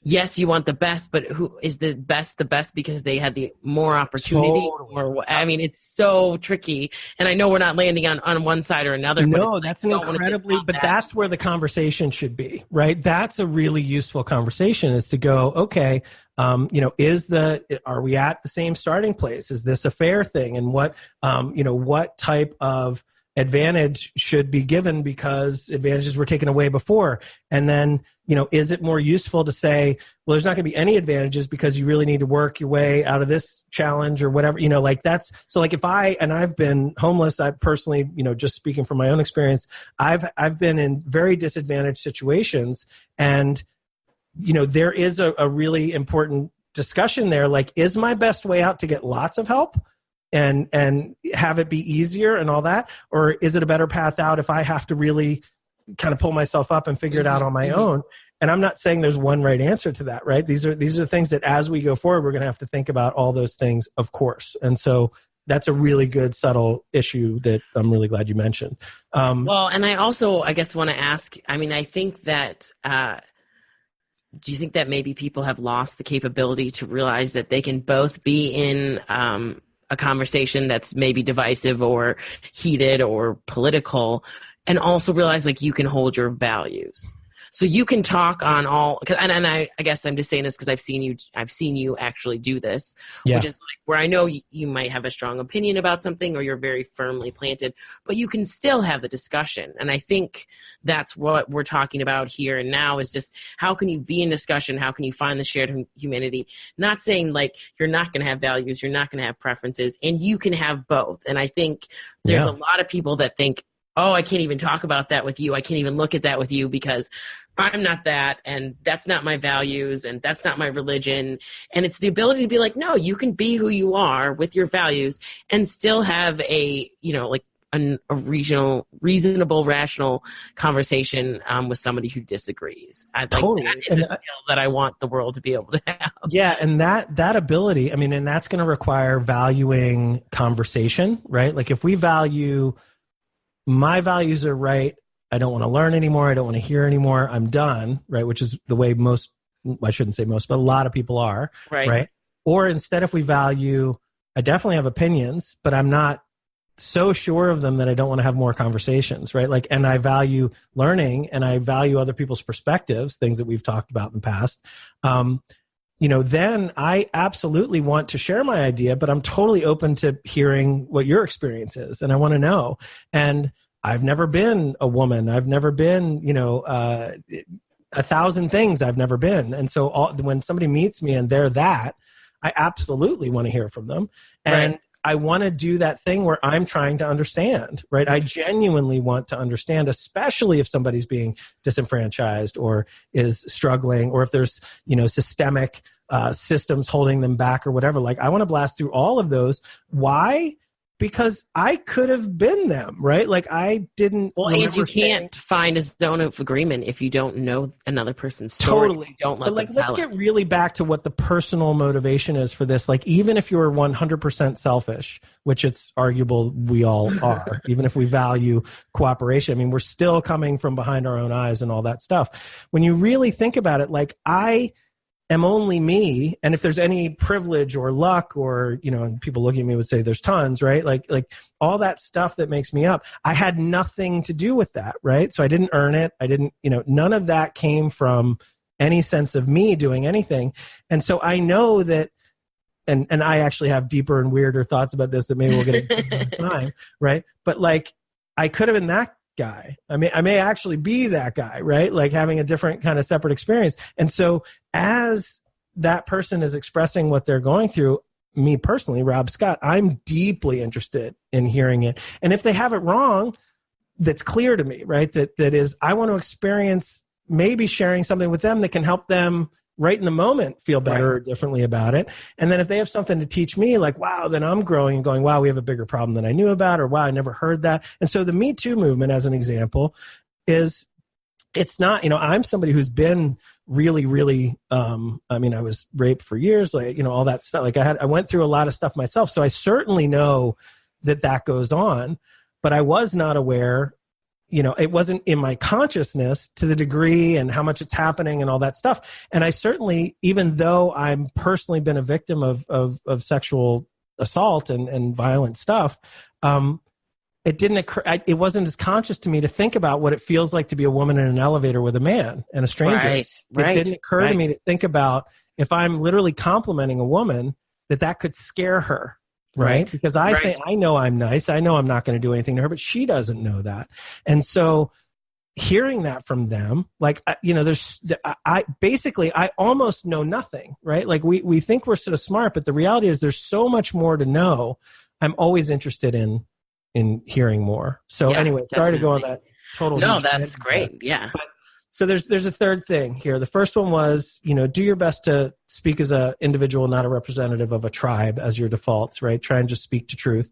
yes, you want the best, but who is the best because they had the more opportunity? Or I mean, it's so tricky. And I know we're not landing on one side or another. No, that's that's where the conversation should be, right? That's a really useful conversation, is to go, okay, are we at the same starting place? Is this a fair thing? And what type of advantage should be given because advantages were taken away before? And then, is it more useful to say, well, there's not going to be any advantages because you really need to work your way out of this challenge or whatever, if I've been homeless, I personally, just speaking from my own experience, I've been in very disadvantaged situations, and, there is a really important discussion there. Like, is my best way out to get lots of help and have it be easier and all that? Or is it a better path out if I have to really kind of pull myself up and figure it out on my own? And I'm not saying there's one right answer to that, right? These are things that as we go forward, we're going to have to think about all those things, of course. And so that's a really good, subtle issue that I'm really glad you mentioned. Well, and I also, I guess, want to ask, I mean, I think that, do you think that maybe people have lost the capability to realize that they can both be in a conversation that's maybe divisive or heated or political, and also realize like you can hold your values? So you can talk on all, and I guess I'm just saying this because I've seen you actually do this, which is like where I know you might have a strong opinion about something or you're very firmly planted, but you can still have the discussion. And I think that's what we're talking about here and now, is just how can you be in discussion? How can you find the shared humanity? Not saying like you're not going to have values, you're not going to have preferences, and you can have both. And I think there's a lot of people that think, oh, I can't even talk about that with you. I can't even look at that with you because I'm not that, and that's not my values, and that's not my religion. And it's the ability to be like, no, you can be who you are with your values and still have a reasonable, rational conversation with somebody who disagrees. Totally. That is a skill that I want the world to be able to have. Yeah, and that ability, I mean, and that's going to require valuing conversation, right? Like if we value, my values are right, I don't want to learn anymore, I don't want to hear anymore, I'm done, right? Which is the way most, I shouldn't say most, but a lot of people are, right? Or instead, if we value, I definitely have opinions, but I'm not so sure of them that I don't want to have more conversations, right? Like, and I value learning and I value other people's perspectives, things that we've talked about in the past. Then I absolutely want to share my idea, but I'm totally open to hearing what your experience is. And I want to know. And I've never been a woman. I've never been, 1,000 things I've never been. And so when somebody meets me and they're that, I absolutely want to hear from them. And I want to do that thing where I'm trying to understand, right? I genuinely want to understand, especially if somebody's being disenfranchised or is struggling, or if there's, systemic systems holding them back or whatever. Like, I want to blast through all of those. Why? Because I could have been them, right? Like, I didn't. Well, and you can't find a zone of agreement if you don't know another person's story. Totally. Don't let them let's get really back to what the personal motivation is for this. Like, even if you're 100% selfish, which it's arguable we all are, even if we value cooperation, I mean, we're still coming from behind our own eyes and all that stuff. When you really think about it, like, I am only me, and if there's any privilege or luck or, and people looking at me would say there's tons, right? Like all that stuff that makes me up, I had nothing to do with that, right? So I didn't earn it. I didn't, none of that came from any sense of me doing anything. And so I know that, and I actually have deeper and weirder thoughts about this that maybe we'll get into time, right? But like, I could have been that guy. I may actually be that guy, right? Like having a different kind of separate experience. And so as that person is expressing what they're going through, me personally, Rob Scott, I'm deeply interested in hearing it. And if they have it wrong, that's clear to me, right? That is, I want to experience maybe sharing something with them that can help them right in the moment feel better or differently about it. And then if they have something to teach me, like, wow, then I'm growing and going, wow, we have a bigger problem than I knew about, or wow, I never heard that. And so the Me Too movement, as an example, is, it's not, I'm somebody who's been really, really, I was raped for years, like, all that stuff. Like I went through a lot of stuff myself. So I certainly know that goes on, but I was not aware, it wasn't in my consciousness to the degree and how much it's happening and all that stuff. And I certainly, even though I'm personally been a victim of sexual assault and violent stuff, it didn't occur. It wasn't as conscious to me to think about what it feels like to be a woman in an elevator with a man and a stranger. Right. It didn't occur to me to think about, if I'm literally complimenting a woman, that could scare her. Right. Because I think, I know I'm nice. I know I'm not going to do anything to her, but she doesn't know that. And so hearing that from them, like, I almost know nothing, right? Like we think we're so smart, but the reality is there's so much more to know. I'm always interested in hearing more. So anyway, sorry to go on that total. No, that's great. Yeah. But, so there's a third thing here. The first one was, do your best to speak as an individual, not a representative of a tribe as your defaults, right? Try and just speak to truth.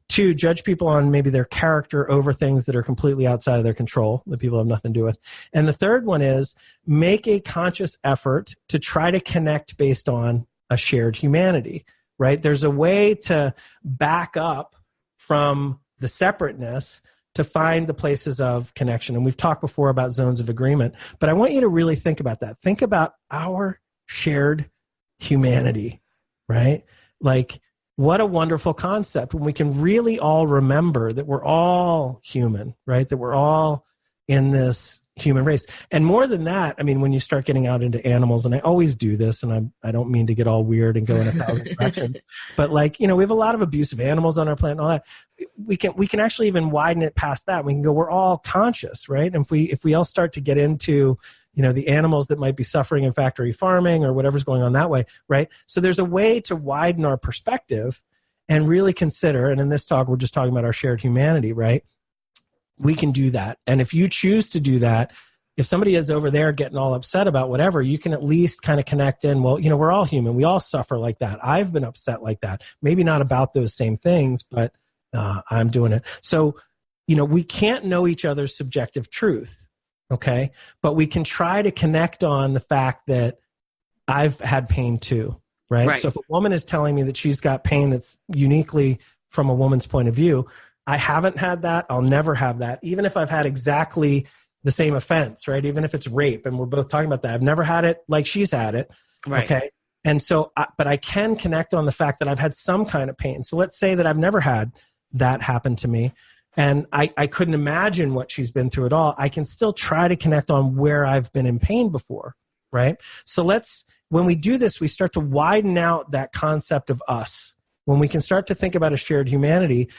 2, judge people on maybe their character over things that are completely outside of their control, that people have nothing to do with. And the third one is, make a conscious effort to try to connect based on a shared humanity, right? There's a way to back up from the separateness to find the places of connection. And we've talked before about zones of agreement, but I want you to really think about that. Think about our shared humanity, right? Like, what a wonderful concept when we can really all remember that we're all human, right? That we're all in this human race. And more than that, when you start getting out into animals, and I always do this, and I don't mean to get all weird and go in 1,000 directions, but we have a lot of abusive animals on our planet and all that. We can actually even widen it past that. We can go, we're all conscious, right? And if we all start to get into, the animals that might be suffering in factory farming or whatever's going on that way, right? So there's a way to widen our perspective and really consider, and in this talk, we're just talking about our shared humanity, right? We can do that. And if you choose to do that, if somebody is over there getting all upset about whatever, you can at least kind of connect in, well, we're all human. We all suffer like that. I've been upset like that. Maybe not about those same things, but I'm doing it. So, we can't know each other's subjective truth, okay? But we can try to connect on the fact that I've had pain too, right? So if a woman is telling me that she's got pain that's uniquely from a woman's point of view, I haven't had that. I'll never have that. Even if I've had exactly the same offense, right? Even if it's rape, and we're both talking about that. I've never had it like she's had it. Right. Okay. And so, but I can connect on the fact that I've had some kind of pain. So let's say that I've never had that happen to me, and I couldn't imagine what she's been through at all. I can still try to connect on where I've been in pain before, right? So when we do this, we start to widen out that concept of us. When we can start to think about a shared humanity,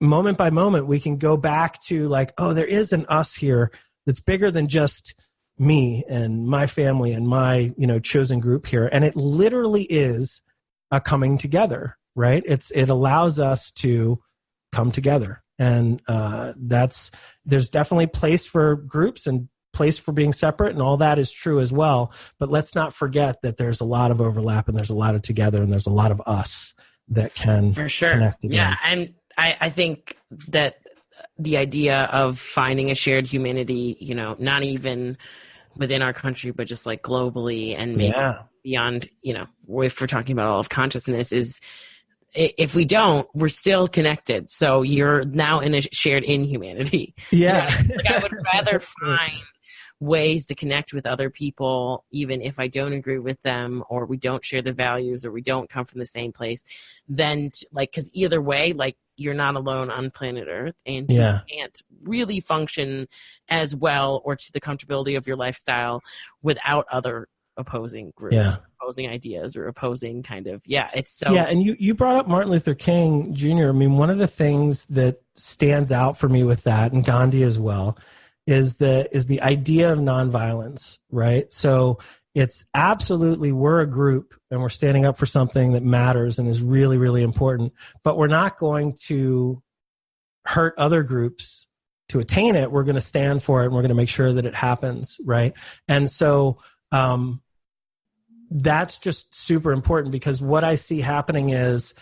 moment by moment, we can go back to like, oh, there is an us here that's bigger than just me and my family and my, chosen group here. And it literally is a coming together, right? It allows us to come together. And there's definitely place for groups and place for being separate, and all that is true as well. But let's not forget that there's a lot of overlap, and there's a lot of together, and there's a lot of us that can for sure connect again. Yeah. And I think that the idea of finding a shared humanity, not even within our country, but just like globally and maybe beyond, if we're talking about all of consciousness, is if we don't, we're still connected. So you're now in a shared inhumanity. Yeah. I would rather find ways to connect with other people, even if I don't agree with them, or we don't share the values, or we don't come from the same place, then because either way, you're not alone on planet Earth, and you can't really function as well or to the comfortability of your lifestyle without other opposing groups, opposing ideas, or opposing it's so. Yeah, and you brought up Martin Luther King Jr. One of the things that stands out for me with that, and Gandhi as well, is the idea of nonviolence, right? So It's absolutely, we're a group and we're standing up for something that matters and is really, really important, but we're not going to hurt other groups to attain it. We're going to stand for it and we're going to make sure that it happens. Right. And so, that's just super important, because what I see happening is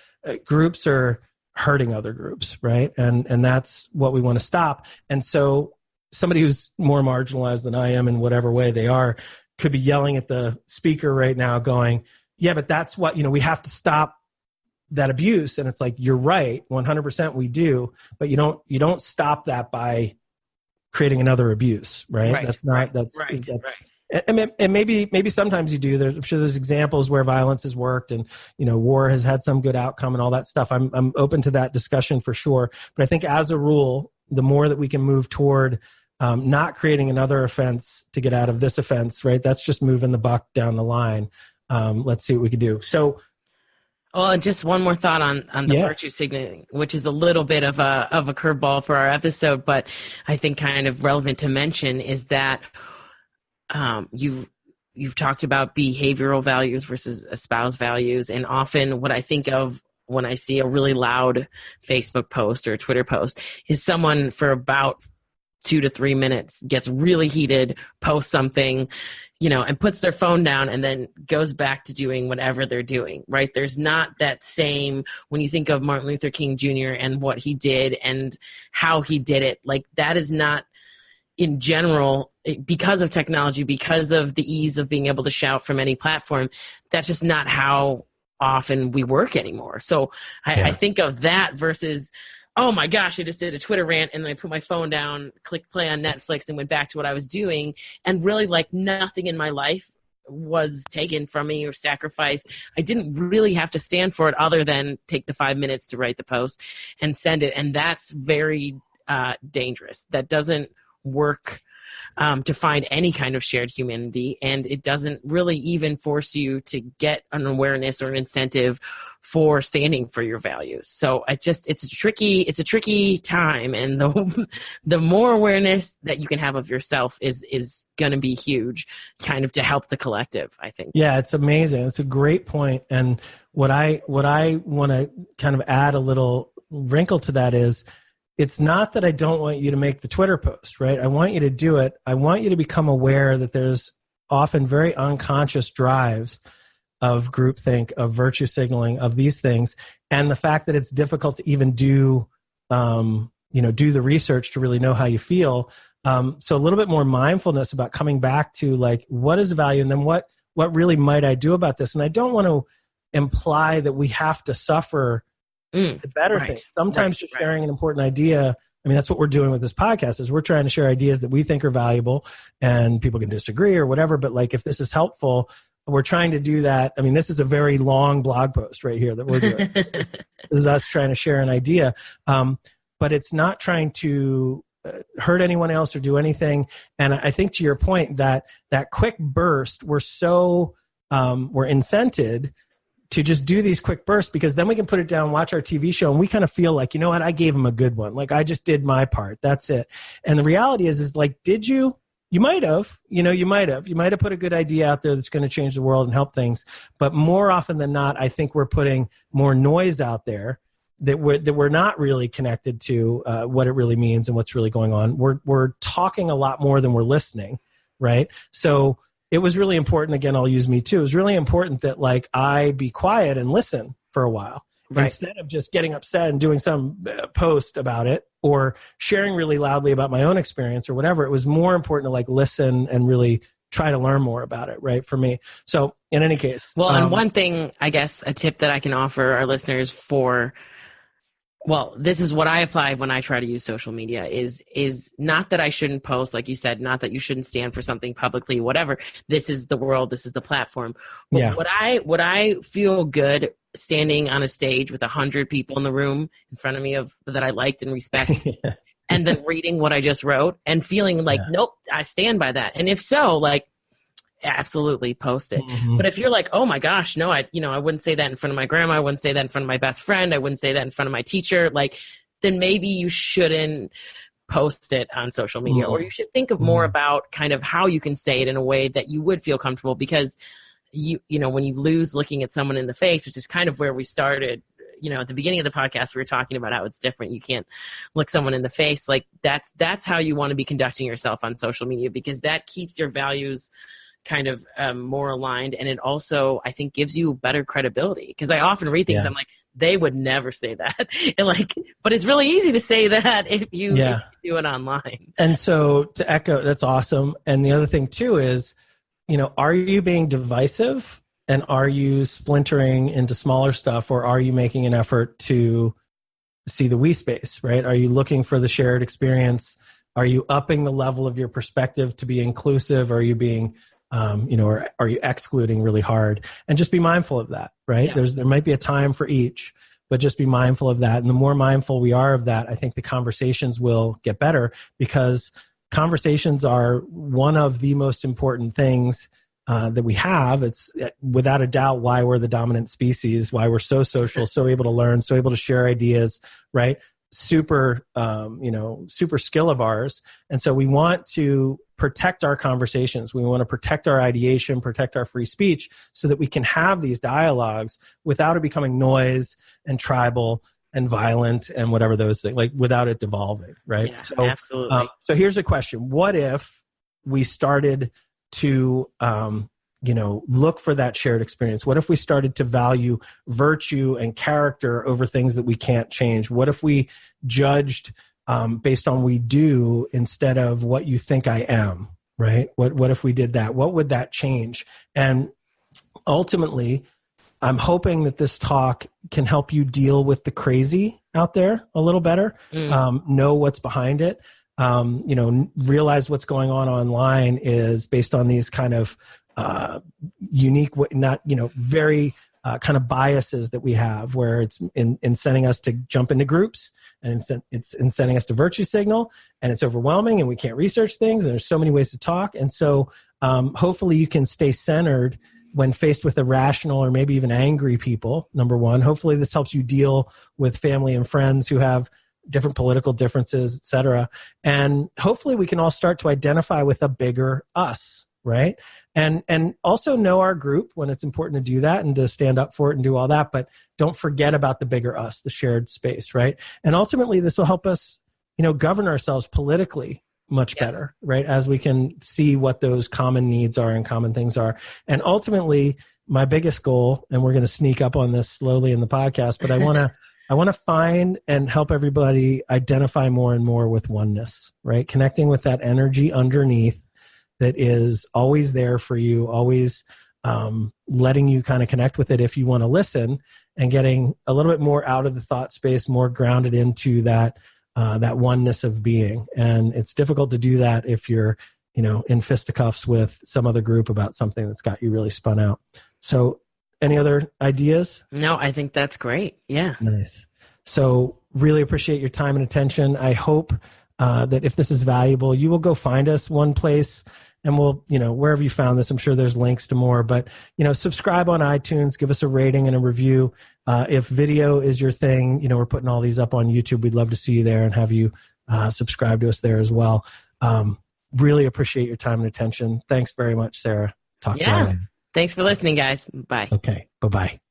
groups are hurting other groups. Right. And that's what we want to stop. And so somebody who's more marginalized than I am in whatever way they are could be yelling at the speaker right now going, yeah, but that's what, we have to stop that abuse. And it's like, you're right. 100% we do, but you don't stop that by creating another abuse. Right. That's not, that's. And maybe sometimes you do. I'm sure there's examples where violence has worked and, war has had some good outcome and all that stuff. I'm open to that discussion for sure. But I think as a rule, the more that we can move toward not creating another offense to get out of this offense, right? That's just moving the buck down the line. Let's see what we can do. So, well, just one more thought on the virtue signaling, which is a little bit of a curveball for our episode, but I think kind of relevant to mention is that you've talked about behavioral values versus espoused values, and often what I think of when I see a really loud Facebook post or a Twitter post is someone for about 2 to 3 minutes gets really heated, posts something, and puts their phone down and then goes back to doing whatever they're doing, right? There's not that same, when you think of Martin Luther King Jr. and what he did and how he did it, like that is not in general, because of technology, because of the ease of being able to shout from any platform, that's just not how often we work anymore. So I think of that versus, oh my gosh, I just did a Twitter rant and then I put my phone down, clicked play on Netflix and went back to what I was doing. And really like nothing in my life was taken from me or sacrificed. I didn't really have to stand for it other than take the 5 minutes to write the post and send it. And that's very dangerous. That doesn't work to find any kind of shared humanity, and it doesn't really even force you to get an awareness or an incentive for standing for your values. So it's a tricky time, and the more awareness that you can have of yourself is going to be huge, kind of to help the collective, I think. Yeah, it's amazing. It's a great point. And what I want to kind of add a little wrinkle to that is, it's not that I don't want you to make the Twitter post, right? I want you to do it. I want you to become aware that there's often very unconscious drives of groupthink, of virtue signaling, of these things, and the fact that it's difficult to even do the research to really know how you feel. So a little bit more mindfulness about coming back to like, what is the value, and then what really might I do about this? And I don't want to imply that we have to suffer to better things. Sometimes just sharing an important idea. I mean, that's what we're doing with this podcast, is we're trying to share ideas that we think are valuable, and people can disagree or whatever. But like, if this is helpful, we're trying to do that. I mean, this is a very long blog post right here that we're doing. This is us trying to share an idea. But it's not trying to hurt anyone else or do anything. And I think to your point, that quick burst, we're incented to just do these quick bursts, because then we can put it down, watch our TV show, and we kind of feel like, you know what, I gave him a good one. Like, I just did my part. That's it. And the reality is like, did you? You might have, you might have put a good idea out there that's going to change the world and help things. But more often than not, I think we're putting more noise out there that we're not really connected to what it really means and what's really going on. We're talking a lot more than we're listening, right? So it was really important. Again, I'll use me too. It was really important that like I be quiet and listen for a while, instead of just getting upset and doing some post about it or sharing really loudly about my own experience or whatever. It was more important to like listen and really try to learn more about it, right, for me. So in any case. Well, and one thing, I guess, a tip that I can offer our listeners this is what I apply when I try to use social media is not that I shouldn't post, like you said, not that you shouldn't stand for something publicly, whatever. This is the world. This is the platform. But what I feel good standing on a stage with 100 people in the room in front of me that I liked and respected, and then reading what I just wrote and feeling like, nope, I stand by that. And if so, like, absolutely post it. Mm-hmm. But if you're like, oh my gosh, no, I wouldn't say that in front of my grandma. I wouldn't say that in front of my best friend. I wouldn't say that in front of my teacher. Like, then maybe you shouldn't post it on social media, or you should think of more about kind of how you can say it in a way that you would feel comfortable, because you know, when you lose looking at someone in the face, which is kind of where we started, you know, at the beginning of the podcast, we were talking about how it's different. You can't look someone in the face. Like that's how you want to be conducting yourself on social media, because that keeps your values kind of more aligned. And it also, I think, gives you better credibility, because I often read things, I'm like, they would never say that. And like, but it's really easy to say that if you do it online. And so to echo, that's awesome. And the other thing too is, you know, are you being divisive, and are you splintering into smaller stuff, or are you making an effort to see the we space, right? Are you looking for the shared experience? Are you upping the level of your perspective to be inclusive? Or are you being, you know, or are you excluding really hard? And just be mindful of that, right? Yeah. There might be a time for each, but just be mindful of that. And the more mindful we are of that, I think the conversations will get better, because conversations are one of the most important things that we have. It's without a doubt why we're the dominant species, why we're so social, so able to learn, so able to share ideas, right? Super, you know, super skill of ours. And so we want to protect our conversations. We want to protect our ideation, protect our free speech, so that we can have these dialogues without it becoming noise and tribal and violent and whatever those things, like without it devolving, right? Yeah, so absolutely. So here's a question. What if we started to, you know, look for that shared experience? What if we started to value virtue and character over things that we can't change? What if we judged based on we do instead of what you think I am, right? What if we did that? What would that change? And ultimately, I'm hoping that this talk can help you deal with the crazy out there a little better, know what's behind it, you know, realize what's going on online is based on these kind of unique, not, you know, very kind of biases that we have, where it's in sending us to jump into groups, and it's in sending us to virtue signal, and it's overwhelming, and we can't research things, and there's so many ways to talk. And so hopefully you can stay centered when faced with irrational or maybe even angry people, number one. Hopefully this helps you deal with family and friends who have different political differences, et cetera. And hopefully we can all start to identify with a bigger us, right? And also know our group when it's important to do that and to stand up for it and do all that. But don't forget about the bigger us, the shared space, right? And ultimately this will help us, you know, govern ourselves politically much better, right? As we can see what those common needs are and common things are. And ultimately, my biggest goal, and we're going to sneak up on this slowly in the podcast, but I want to find and help everybody identify more and more with oneness, right? Connecting with that energy underneath that is always there for you, always letting you kind of connect with it if you want to listen, and getting a little bit more out of the thought space, more grounded into that oneness of being. And it's difficult to do that if you're, you know, in fisticuffs with some other group about something that's got you really spun out. So any other ideas? No, I think that's great. Yeah. Nice. So really appreciate your time and attention. I hope that if this is valuable, you will go find us one place, and we'll, you know, wherever you found this, I'm sure there's links to more, but, you know, subscribe on iTunes, give us a rating and a review. If video is your thing, you know, we're putting all these up on YouTube. We'd love to see you there and have you subscribe to us there as well. Really appreciate your time and attention. Thanks very much, Sarah. Talk to you later. Thanks for listening, guys. Bye. Okay. Bye-bye.